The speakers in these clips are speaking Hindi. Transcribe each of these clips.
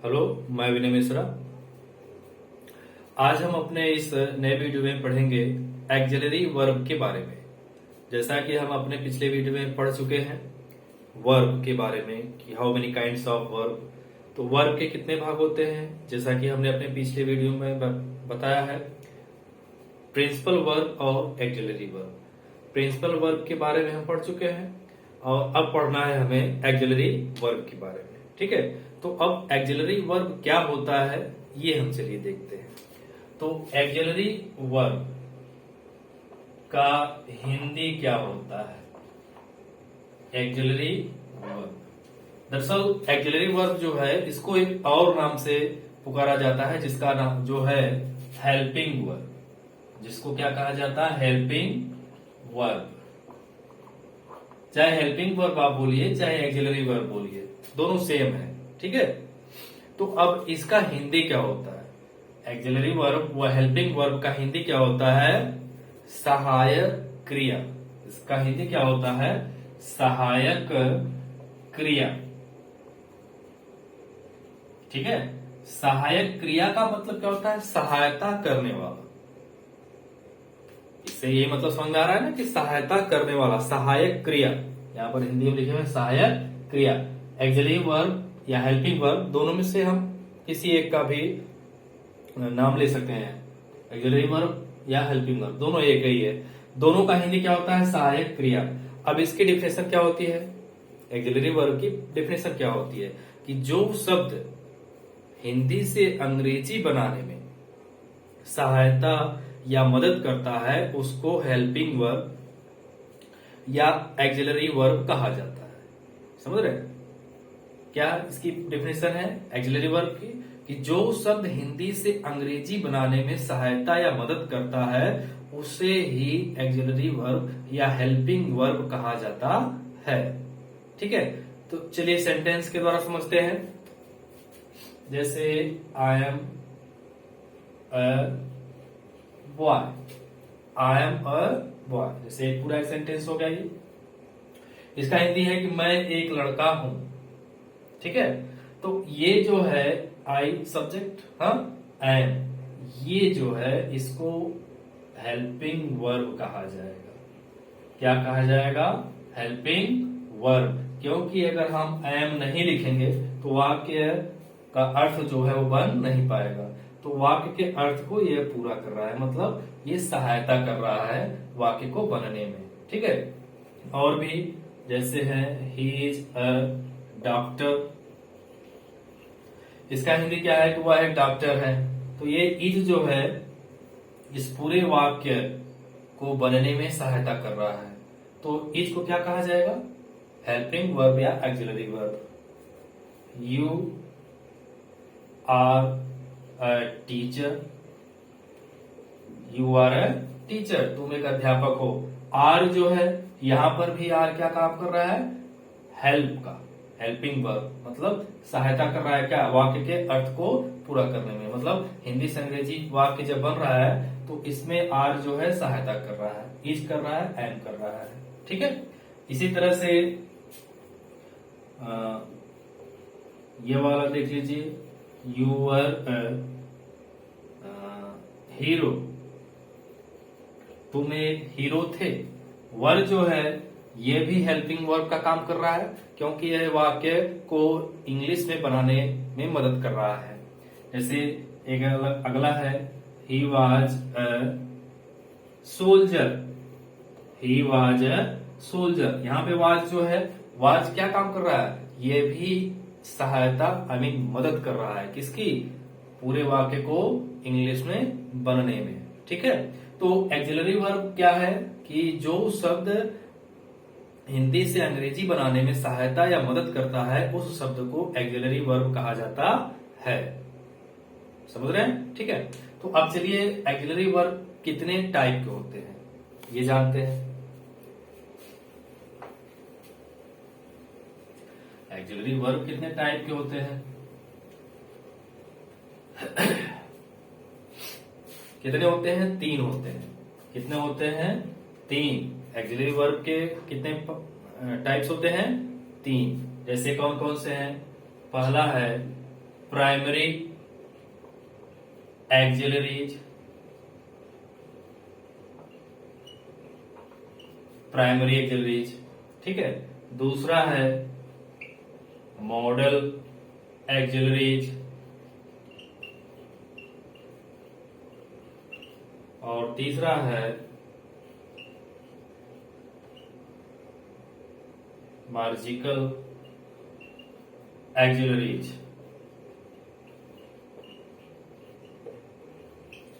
हेलो, मैं विनय मिश्रा। आज हम अपने इस नए वीडियो में पढ़ेंगे एक्जिलरी वर्ब के बारे में। जैसा कि हम अपने पिछले वीडियो में पढ़ चुके हैं वर्ब के बारे में कि how many kinds of verb. तो वर्ब के कितने भाग होते हैं, जैसा कि हमने अपने पिछले वीडियो में बताया है, प्रिंसिपल वर्ब और एक्जिलरी वर्ब। प्रिंसिपल वर्ब के बारे में हम पढ़ चुके हैं और अब पढ़ना है हमें एक्जिलरी वर्ब के बारे में। ठीक है, तो अब एक्जिलरी वर्ब क्या होता है ये हम चलिए देखते हैं। तो एक्जिलरी वर्ब का हिंदी क्या होता है? एक्जिलरी वर्ब, दरअसल एक्जिलरी वर्ब जो है इसको एक और नाम से पुकारा जाता है, जिसका नाम जो है हेल्पिंग वर्ब। जिसको क्या कहा जाता है? Helping verb. चाहे हेल्पिंग वर्ब आप बोलिए, चाहे एक्जिलरी वर्ब बोलिए, दोनों सेम है। ठीक है, तो अब इसका हिंदी क्या होता है? एक्जिलरी वर्ब व हेल्पिंग वर्ब का हिंदी क्या होता है? सहायक क्रिया। इसका हिंदी क्या होता है? सहायक क्रिया। ठीक है, सहायक क्रिया का मतलब क्या होता है? सहायता करने वाला। इससे ये मतलब समझ में आ रहा है ना कि सहायता करने वाला, सहायक क्रिया। यहां पर हिंदी में लिखे हुए सहायक क्रिया। एक्जिलरी वर्ब या हेल्पिंग वर्ब, दोनों में से हम किसी एक का भी नाम ले सकते हैं। एक्जिलरी वर्ब या हेल्पिंग वर्ब दोनों एक ही है। दोनों का हिंदी क्या होता है? सहायक क्रिया। अब इसकी डिफिनेशन क्या होती है? एक्जिलरी वर्ब की डिफिनेशन क्या होती है कि जो शब्द हिंदी से अंग्रेजी बनाने में सहायता या मदद करता है उसको हेल्पिंग वर्ब या एक्जिलरी वर्ब कहा जाता है। समझ रहे हैं? क्या इसकी डेफिनेशन है एक्जिलरी वर्ब की कि जो शब्द हिंदी से अंग्रेजी बनाने में सहायता या मदद करता है उसे ही एक्जिलरी वर्ब या हेल्पिंग वर्ब कहा जाता है। ठीक है, तो चलिए सेंटेंस के द्वारा समझते हैं। जैसे I am a boy, I am a boy, जैसे पूरा एक सेंटेंस हो गया ये। इसका हिंदी है कि मैं एक लड़का हूं। ठीक है, तो ये जो है आई सब्जेक्ट, हाँ, एम, ये जो है इसको हेल्पिंग वर्ब कहा जाएगा। क्या कहा जाएगा? Helping verb. क्योंकि अगर हम एम नहीं लिखेंगे तो वाक्य का अर्थ जो है वो बन नहीं पाएगा। तो वाक्य के अर्थ को ये पूरा कर रहा है, मतलब ये सहायता कर रहा है वाक्य को बनने में। ठीक है, और भी जैसे है ही इज अ डॉक्टर। इसका हिंदी क्या है कि वह एक डॉक्टर है। तो ये इज जो है इस पूरे वाक्य को बनने में सहायता कर रहा है। तो इज को क्या कहा जाएगा? हेल्पिंग वर्ब या auxiliary verb. You are a teacher, you are a teacher, तुम एक अध्यापक हो। आर जो है यहां पर भी आर क्या काम कर रहा है? हेल्प का, हेल्पिंग वर्ब, मतलब सहायता कर रहा है क्या? वाक्य के अर्थ को पूरा करने में। मतलब हिंदी से अंग्रेजी वाक्य जब बन रहा है तो इसमें आर जो है सहायता कर रहा है, इज कर रहा है, एम कर रहा है। ठीक है, इसी तरह से ये वाला देख लीजिए, यू आर हीरो, तुम एक हीरो थे। वर जो है ये भी हेल्पिंग वर्ब का काम कर रहा है, क्योंकि यह वाक्य को इंग्लिश में बनाने में मदद कर रहा है। जैसे एक अगला है he was a soldier, he was a soldier. यहाँ पे वाज जो है, वाज क्या काम कर रहा है? ये भी सहायता मदद कर रहा है किसकी? पूरे वाक्य को इंग्लिश में बनने में। ठीक है, तो एक्जिलरी वर्ब क्या है कि जो शब्द हिंदी से अंग्रेजी बनाने में सहायता या मदद करता है उस शब्द को एक्जिलरी वर्ब कहा जाता है। समझ रहे हैं? ठीक है, तो अब चलिए एक्जिलरी वर्ब कितने टाइप के होते हैं ये जानते हैं। एक्जिलरी वर्ब कितने टाइप के होते हैं? कितने होते हैं? 3 होते हैं। कितने होते हैं? 3। एक्जिलरी वर्ब के कितने टाइप्स होते हैं? 3। जैसे कौन कौन से हैं? पहला है प्राइमरी एक्सिलरीज, प्राइमरी एक्सिलरीज, ठीक है। दूसरा है मॉडल एक्सिलरीज, और तीसरा है मार्जिकल एक्सिलरीज।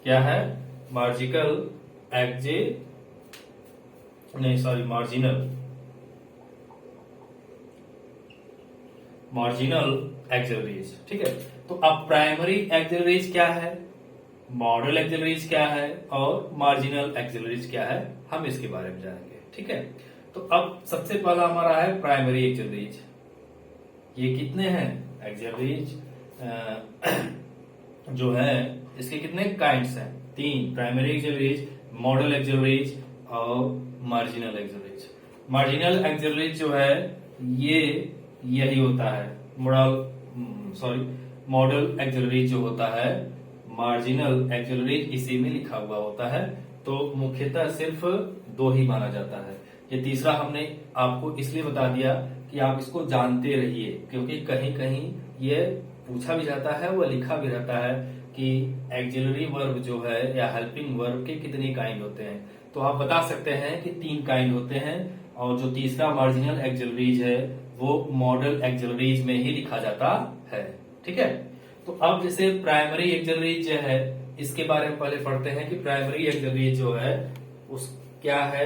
क्या है? मार्जिकल मार्जिनल एक्सिलरीज, ठीक है। तो अब प्राइमरी एक्सिलरीज क्या है, मॉडल एक्सिलरीज क्या है और मार्जिनल एक्सिलरीज क्या है, हम इसके बारे में जानेंगे, ठीक है। तो अब सबसे पहला हमारा है प्राइमरी एक्सिलरीज। ये कितने हैं एक्सिलरीज जो है, इसके कितने काइंड्स हैं? 3, प्राइमरी एक्सिलरीज, मॉडल एक्सिलरीज और मार्जिनल एक्सिलरीज। मार्जिनल एक्सिलरीज जो है ये यही होता है, मॉडल एक्सिलरीज जो होता है, मार्जिनल एक्सिलरीज इसी में लिखा हुआ होता है। तो मुख्यतः सिर्फ 2 ही माना जाता है। ये तीसरा हमने आपको इसलिए बता दिया कि आप इसको जानते रहिए, क्योंकि कहीं कहीं ये पूछा भी जाता है, वह लिखा भी रहता है कि एक्सिलरी वर्ब जो है या हेल्पिंग वर्ब के कितने काइंड होते हैं। तो आप बता सकते हैं कि 3 काइंड होते हैं, और जो तीसरा मार्जिनल एक्सिलरीज है वो मॉडल एक्सिलरीज में ही लिखा जाता है, ठीक है। तो अब जैसे प्राइमरी एक्सिलरीज जो है, इसके बारे में पहले पढ़ते हैं कि प्राइमरी एक्सिलरीज जो है उस क्या है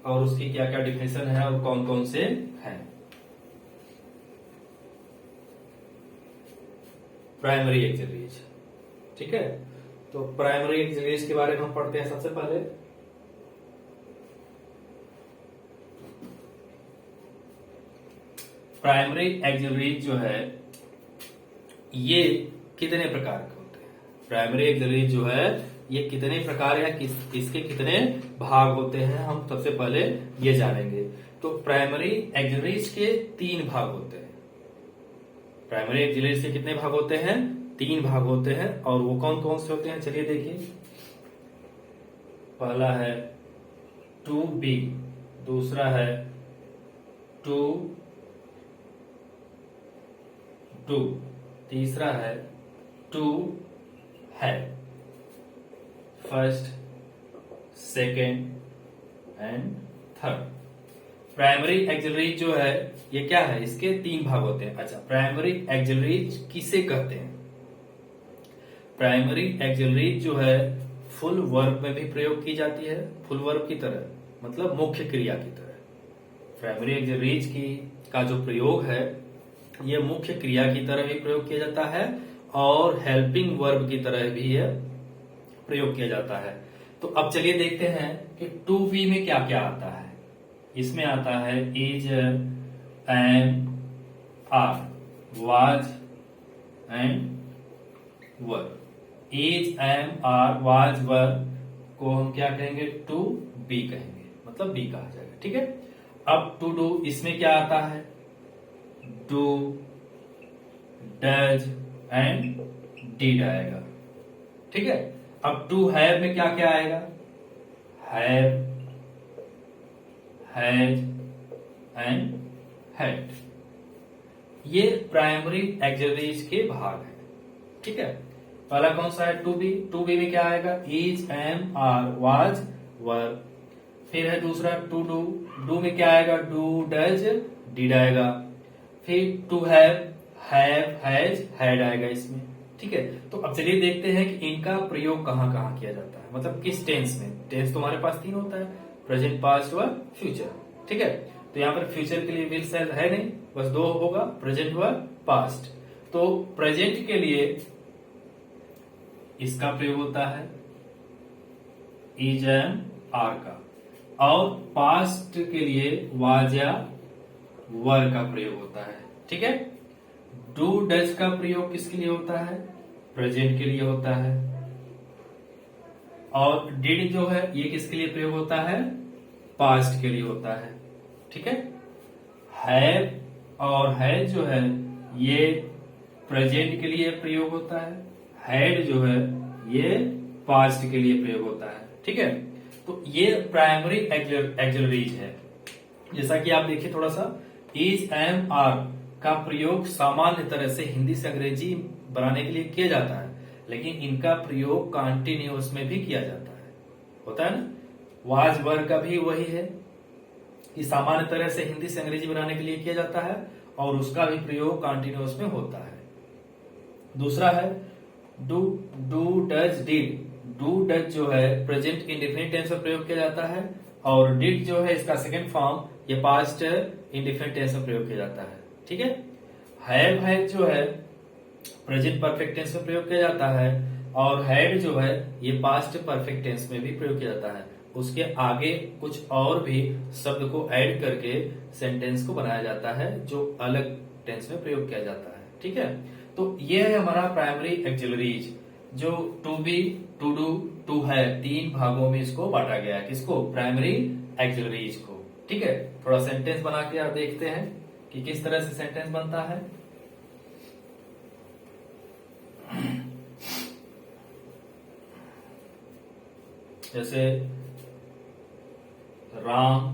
और उसकी क्या क्या डिफिनेशन है और कौन कौन से हैं। प्राइमरी एक्सिलरीज, ठीक है। तो प्राइमरी एक्सिलरीज के बारे में हम पढ़ते हैं सबसे पहले। प्राइमरी एक्सिलरीज जो है ये कितने प्रकार के होते हैं? प्राइमरी एक्सिलरीज जो है ये कितने प्रकार या किसके कितने भाग होते हैं, हम सबसे पहले ये जानेंगे। तो प्राइमरी एक्सिलरीज के 3 भाग होते हैं। प्राइमरी एक्सिलरीज के कितने भाग होते हैं? 3 भाग होते हैं। और वो कौन कौन से होते हैं, चलिए देखिए। पहला है टू बी, दूसरा है टू टू, तीसरा है टू है, first, second and third. Primary auxiliaries जो है ये क्या है, इसके 3 भाग होते हैं। अच्छा, प्राइमरी एक्सिलरीज किसे कहते हैं? प्राइमरी एक्सिलरीज जो है फुल वर्ब में भी प्रयोग की जाती है, फुल वर्ब की तरह, मतलब मुख्य क्रिया की तरह। प्राइमरी एक्सिलरीज का जो प्रयोग है ये मुख्य क्रिया की तरह भी प्रयोग किया जाता है और हेल्पिंग वर्ब की तरह भी यह प्रयोग किया जाता है। तो अब चलिए देखते हैं कि टू बी में क्या क्या आता है। इसमें आता है is, am, are, was and were. Is, am, are, was, were को हम क्या कहेंगे? टू बी कहेंगे, मतलब बी कहा जाएगा, ठीक है। अब टू डू, इसमें क्या आता है? डू, डज एंड डिड आएगा, ठीक है। अब टू हैव में क्या क्या आएगा? Have, has and had. ये प्राइमरी एक्सिलरीज के भाग हैं, ठीक है। पहला कौन सा है? To be. टू बी में क्या आएगा? इज, एम, आर, वाज, वर। फिर है दूसरा टू डू। डू में क्या आएगा? डू, डज, डिड आएगा। फिर टू हैव, हैज, हैड आएगा इसमें, ठीक है। तो अब चलिए देखते हैं कि इनका प्रयोग कहां कहां किया जाता है, मतलब किस टेंस में। टेंस तो हमारे पास 3 होता है, प्रेजेंट, पास्ट व फ्यूचर, ठीक है। तो यहाँ पर फ्यूचर के लिए विल सेल है नहीं, बस 2 होगा, प्रेजेंट व पास्ट। तो प्रेजेंट के लिए इसका प्रयोग होता है इज, एम, आर का, और पास्ट के लिए वाज या वर का प्रयोग होता है, ठीक है। डू, डज का प्रयोग किसके लिए होता है? प्रेजेंट के लिए होता है। और डिड जो है ये किसके लिए प्रयोग होता है? पास्ट के लिए होता है, ठीक है। हैव और हैज जो है ये प्रेजेंट के लिए प्रयोग होता है, हैड जो है ये पास्ट के लिए प्रयोग होता है। ठीक है, तो ये प्राइमरी एक्सिलरीज है। जैसा कि आप देखिए थोड़ा सा, इज, एम, आर का प्रयोग सामान्य तरह से हिंदी से अंग्रेजी बनाने के लिए किया जाता है, लेकिन इनका प्रयोग कॉन्टिन्यूअस में भी किया जाता है, होता है ना। वाज, वर का भी वही है कि सामान्य तरह से हिंदी से अंग्रेजी बनाने के लिए किया जाता है और उसका भी प्रयोग कॉन्टिन्यूअस में होता है। दूसरा है do, do, does, did. Do, does जो है प्रेजेंट इंडेफिनिट टेंस में प्रयोग किया जाता है और डिड जो है इसका सेकंड फॉर्म ये पास्ट इंडेफिनिट टेंस में प्रयोग किया जाता है। ठीक है, हैव जो है प्रेजेंट परफेक्ट टेंस में प्रयोग किया जाता है और हैड जो है ये पास्ट परफेक्ट टेंस में भी प्रयोग किया जाता है। उसके आगे कुछ और भी शब्द को ऐड करके सेंटेंस को बनाया जाता है जो अलग टेंस में प्रयोग किया जाता है। ठीक है, तो ये है हमारा प्राइमरी एक्सिलरीज, जो to be, to do, to have, तीन भागों में इसको बांटा गया है। किसको? प्राइमरी एक्सिलरीज को। ठीक है, थोड़ा सेंटेंस बना के आप देखते हैं कि किस तरह से सेंटेंस बनता है। जैसे Ram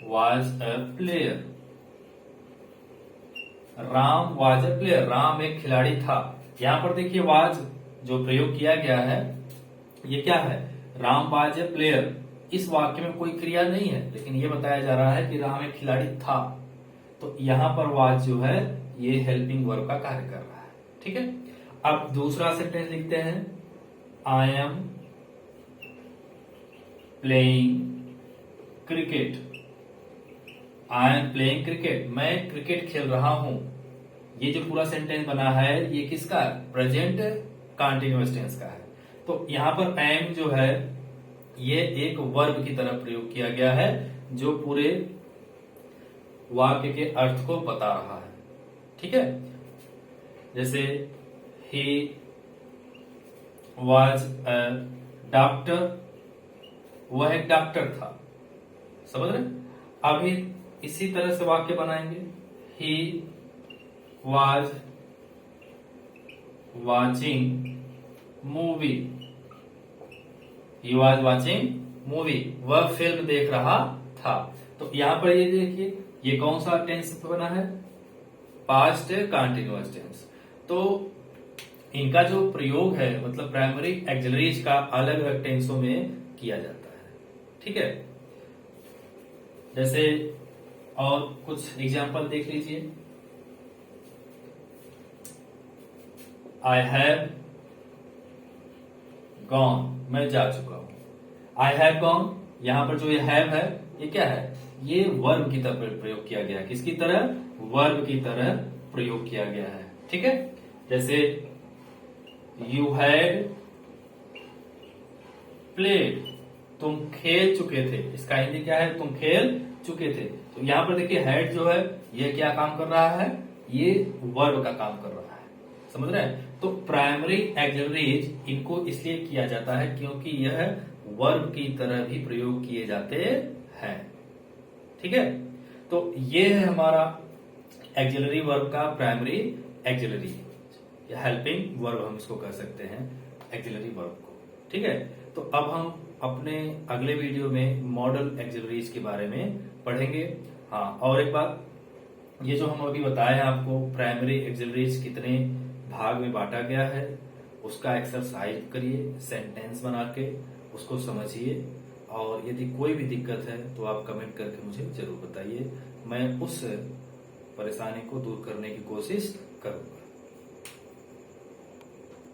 was a player. Ram was a player, Ram एक खिलाड़ी था। यहां पर देखिए वाज जो प्रयोग किया गया है ये क्या है? Ram was a player. इस वाक्य में कोई क्रिया नहीं है, लेकिन ये बताया जा रहा है कि राम एक खिलाड़ी था, तो यहां पर वाज जो है ये हेल्पिंग वर्ब का कार्य कर रहा है। ठीक है, अब दूसरा सेंटेंस लिखते हैं, I am playing cricket. I am playing cricket, मैं क्रिकेट खेल रहा हूं। ये जो पूरा सेंटेंस बना है ये किसका? प्रेजेंट कंटीन्यूअस टेंस का है। तो यहां पर एम जो है ये एक वर्ब की तरह प्रयोग किया गया है जो पूरे वाक्य के अर्थ को बता रहा है। ठीक है, जैसे ही वॉज अ डॉक्टर, वह एक डॉक्टर था। समझ रहे? अभी इसी तरह से वाक्य बनाएंगे, he was watching movie. He was watching movie, वह फिल्म देख रहा था। तो यहां पर ये देखिए ये कौन सा टेंस बना है? Past continuous tense. तो इनका जो प्रयोग है मतलब प्राइमरी एक्सिलरीज का अलग अलग टेंसों में किया जाता है। ठीक है, जैसे और कुछ एग्जाम्पल देख लीजिए। आई हैव गॉन, मैं जा चुका हूं। आई हैव गॉन, यहां पर जो ये हैव है ये क्या है? ये वर्ब की तरह प्रयोग किया गया है। किसकी तरह? वर्ब की तरह प्रयोग किया गया है। ठीक है, जैसे यू हैड प्लेड, तुम खेल चुके थे। इसका हिंदी क्या है? तुम खेल चुके थे। तो यहां पर देखिए हैड जो है ये क्या काम कर रहा है? ये वर्ब का काम कर रहा है। समझ रहे हैं? तो प्राइमरी एक्सिलरीज इनको इसलिए किया जाता है क्योंकि यह वर्ब की तरह भी प्रयोग किए जाते हैं। ठीक है, तो ये है हमारा एक्सिलरी वर्ब का प्राइमरी एक्सिलरी या हेल्पिंग वर्ब हम इसको कह सकते हैं एक्सिलरी वर्ब को। ठीक है, तो अब हम अपने अगले वीडियो में मॉडल एक्सिलरीज के बारे में पढ़ेंगे। हाँ, और एक बात, ये जो हम अभी बताए हैं आपको प्राइमरी एक्सिलरीज कितने भाग में बांटा गया है उसका एक्सरसाइज करिए, सेंटेंस बना के उसको समझिए, और यदि कोई भी दिक्कत है तो आप कमेंट करके मुझे जरूर बताइए। मैं उस परेशानी को दूर करने की कोशिश करूंगा।